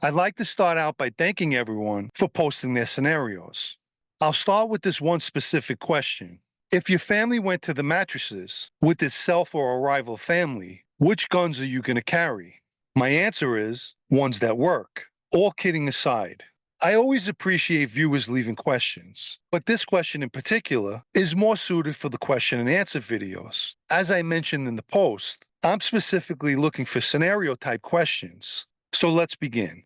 I'd like to start out by thanking everyone for posting their scenarios. I'll start with this one specific question. If your family went to the mattresses with itself or a rival family, which guns are you going to carry? My answer is ones that work. All kidding aside, I always appreciate viewers leaving questions, but this question in particular is more suited for the question and answer videos. As I mentioned in the post, I'm specifically looking for scenario type questions. So let's begin.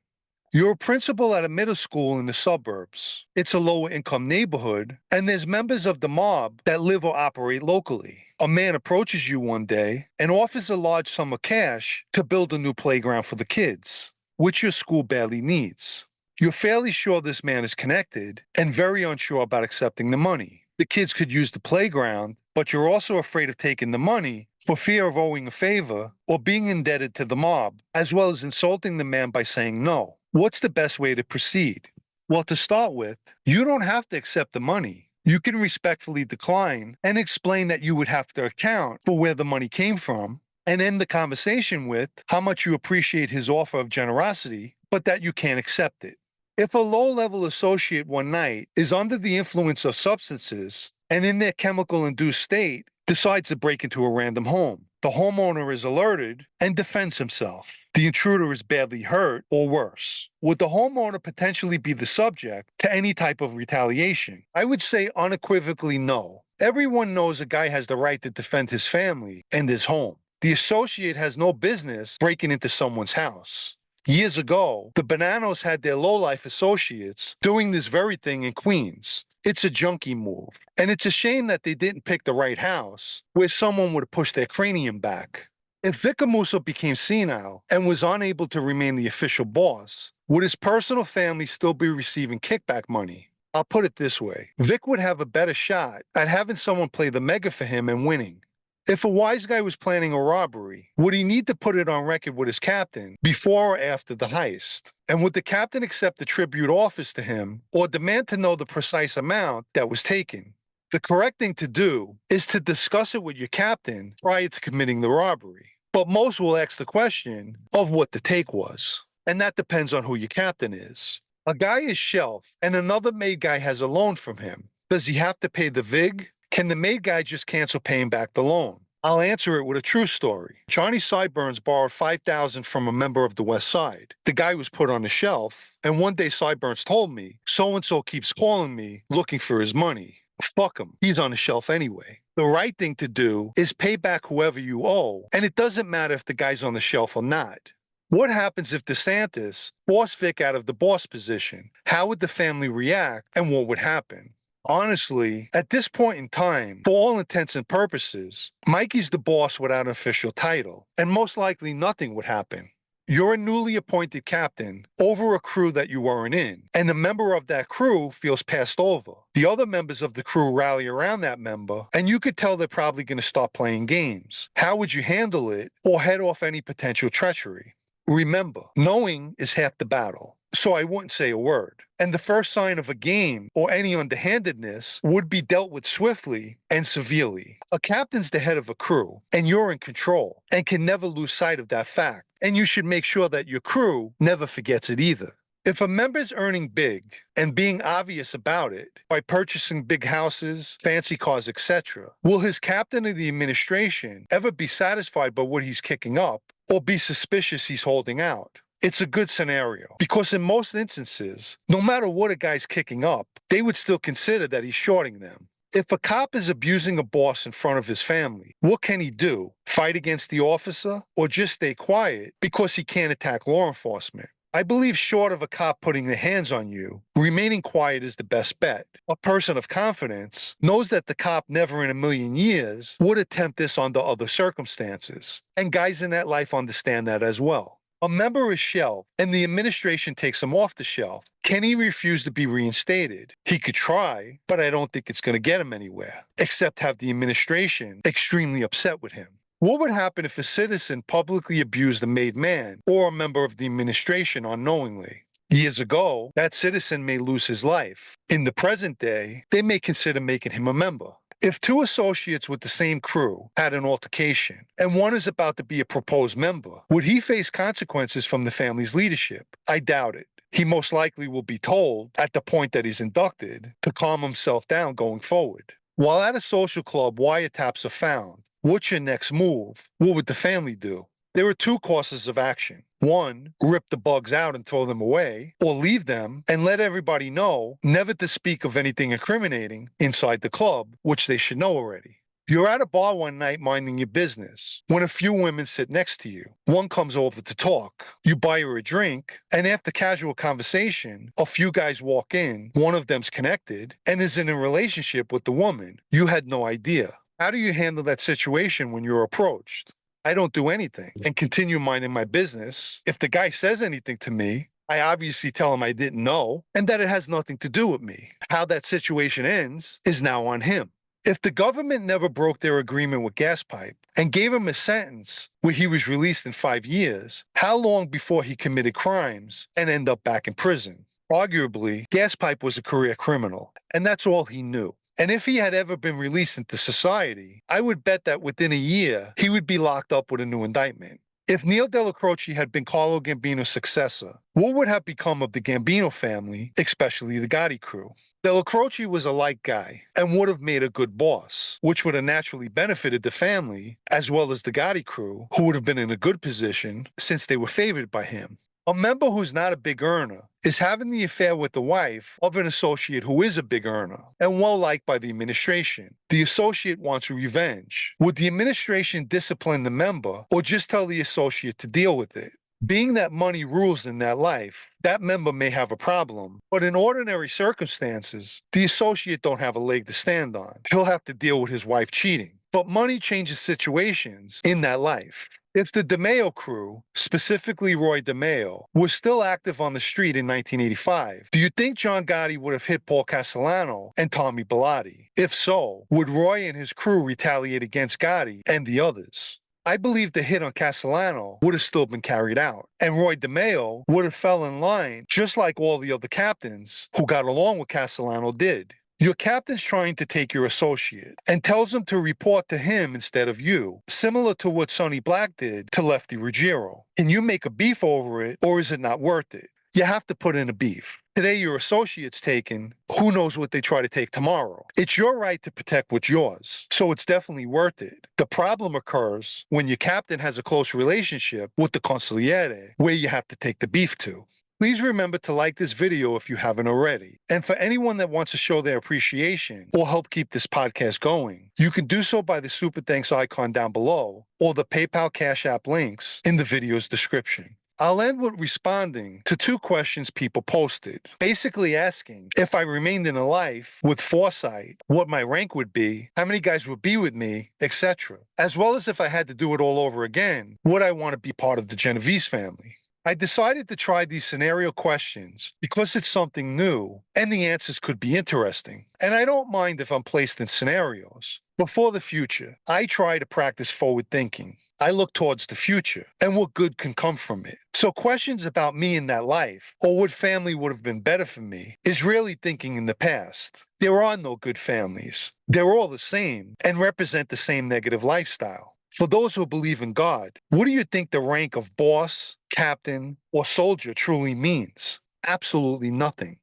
You're a principal at a middle school in the suburbs. It's a lower income neighborhood, and there's members of the mob that live or operate locally. A man approaches you one day and offers a large sum of cash to build a new playground for the kids, which your school badly needs. You're fairly sure this man is connected and very unsure about accepting the money. The kids could use the playground, but you're also afraid of taking the money for fear of owing a favor or being indebted to the mob, as well as insulting the man by saying no. What's the best way to proceed? Well, to start with, you don't have to accept the money. You can respectfully decline and explain that you would have to account for where the money came from and end the conversation with how much you appreciate his offer of generosity, but that you can't accept it. If a low-level associate one night is under the influence of substances and in their chemical-induced state decides to break into a random home, the homeowner is alerted and defends himself. The intruder is badly hurt or worse. Would the homeowner potentially be the subject to any type of retaliation? I would say unequivocally no. Everyone knows a guy has the right to defend his family and his home. The associate has no business breaking into someone's house. Years ago, the Bananos had their lowlife associates doing this very thing in Queens. It's a junkie move, and it's a shame that they didn't pick the right house where someone would have pushed their cranium back. If Vicamuso became senile and was unable to remain the official boss, would his personal family still be receiving kickback money? I'll put it this way. Vic would have a better shot at having someone play the mega for him and winning. If a wise guy was planning a robbery, would he need to put it on record with his captain before or after the heist? And would the captain accept the tribute offers to him or demand to know the precise amount that was taken? The correct thing to do is to discuss it with your captain prior to committing the robbery. But most will ask the question of what the take was. And that depends on who your captain is. A guy is shelf and another maid guy has a loan from him. Does he have to pay the VIG? Can the maid guy just cancel paying back the loan? I'll answer it with a true story. Johnny Sideburns borrowed $5,000 from a member of the West Side. The guy was put on the shelf, and one day Sideburns told me, so-and-so keeps calling me looking for his money. Fuck him. He's on the shelf anyway. The right thing to do is pay back whoever you owe, and it doesn't matter if the guy's on the shelf or not. What happens if DeSantis forced Vic out of the boss position? How would the family react, and what would happen? Honestly, at this point in time, for all intents and purposes, Mikey's the boss without an official title, and most likely nothing would happen. You're a newly appointed captain over a crew that you weren't in, and a member of that crew feels passed over. The other members of the crew rally around that member, and you could tell they're probably going to start playing games. How would you handle it or head off any potential treachery? Remember, knowing is half the battle, so I wouldn't say a word. And the first sign of a game or any underhandedness would be dealt with swiftly and severely. A captain's the head of a crew, and you're in control, and can never lose sight of that fact. And you should make sure that your crew never forgets it either. If a member's earning big and being obvious about it by purchasing big houses, fancy cars, etc., will his captain or the administration ever be satisfied by what he's kicking up or be suspicious he's holding out? It's a good scenario because in most instances, no matter what a guy's kicking up, they would still consider that he's shorting them. If a cop is abusing a boss in front of his family, what can he do? Fight against the officer or just stay quiet because he can't attack law enforcement? I believe short of a cop putting their hands on you, remaining quiet is the best bet. A person of confidence knows that the cop never in a million years would attempt this under other circumstances. And guys in that life understand that as well. A member is shelved, and the administration takes him off the shelf. Can he refuse to be reinstated? He could try, but I don't think it's going to get him anywhere, except have the administration extremely upset with him. What would happen if a citizen publicly abused a made man or a member of the administration unknowingly? Years ago, that citizen may lose his life. In the present day, they may consider making him a member. If two associates with the same crew had an altercation, and one is about to be a proposed member, would he face consequences from the family's leadership? I doubt it. He most likely will be told, at the point that he's inducted, to calm himself down going forward. While at a social club, wiretaps are found. What's your next move? What would the family do? There are two courses of action. One, rip the bugs out and throw them away, or leave them and let everybody know never to speak of anything incriminating inside the club, which they should know already. You're at a bar one night minding your business when a few women sit next to you. One comes over to talk. You buy her a drink, and after casual conversation, a few guys walk in. One of them's connected and is in a relationship with the woman. You had no idea. How do you handle that situation when you're approached? I don't do anything and continue minding my business. If the guy says anything to me, I obviously tell him I didn't know and that it has nothing to do with me. How that situation ends is now on him. If the government never broke their agreement with Gaspipe and gave him a sentence where he was released in 5 years, how long before he committed crimes and ended up back in prison? Arguably, Gaspipe was a career criminal, and that's all he knew. And if he had ever been released into society, I would bet that within a year, he would be locked up with a new indictment. If Neil Della Croce had been Carlo Gambino's successor, what would have become of the Gambino family, especially the Gotti crew? Della Croce was a light guy and would have made a good boss, which would have naturally benefited the family as well as the Gotti crew, who would have been in a good position since they were favored by him. A member who's not a big earner is having the affair with the wife of an associate who is a big earner and well-liked by the administration. The associate wants revenge. Would the administration discipline the member or just tell the associate to deal with it? Being that money rules in that life, that member may have a problem, but in ordinary circumstances, the associate don't have a leg to stand on. He'll have to deal with his wife cheating. But money changes situations in that life. If the DeMeo crew, specifically Roy DeMeo, was still active on the street in 1985, do you think John Gotti would have hit Paul Castellano and Tommy Bellotti? If so, would Roy and his crew retaliate against Gotti and the others? I believe the hit on Castellano would have still been carried out, and Roy DeMeo would have fell in line just like all the other captains who got along with Castellano did. Your captain's trying to take your associate and tells him to report to him instead of you, similar to what Sonny Black did to Lefty Ruggiero. Can you make a beef over it, or is it not worth it? You have to put in a beef. Today your associate's taken, who knows what they try to take tomorrow. It's your right to protect what's yours, so it's definitely worth it. The problem occurs when your captain has a close relationship with the consigliere, where you have to take the beef to. Please remember to like this video if you haven't already. And for anyone that wants to show their appreciation or help keep this podcast going, you can do so by the Super Thanks icon down below or the PayPal Cash App links in the video's description. I'll end with responding to two questions people posted, basically asking if I remained in a life with foresight, what my rank would be, how many guys would be with me, etc. As well as if I had to do it all over again, would I want to be part of the Genovese family? I decided to try these scenario questions because it's something new and the answers could be interesting. And I don't mind if I'm placed in scenarios. But for the future, I try to practice forward thinking. I look towards the future and what good can come from it. So questions about me in that life or what family would have been better for me is really thinking in the past. There are no good families. They're all the same and represent the same negative lifestyle. For those who believe in God, what do you think the rank of boss, captain, or soldier truly means? Absolutely nothing.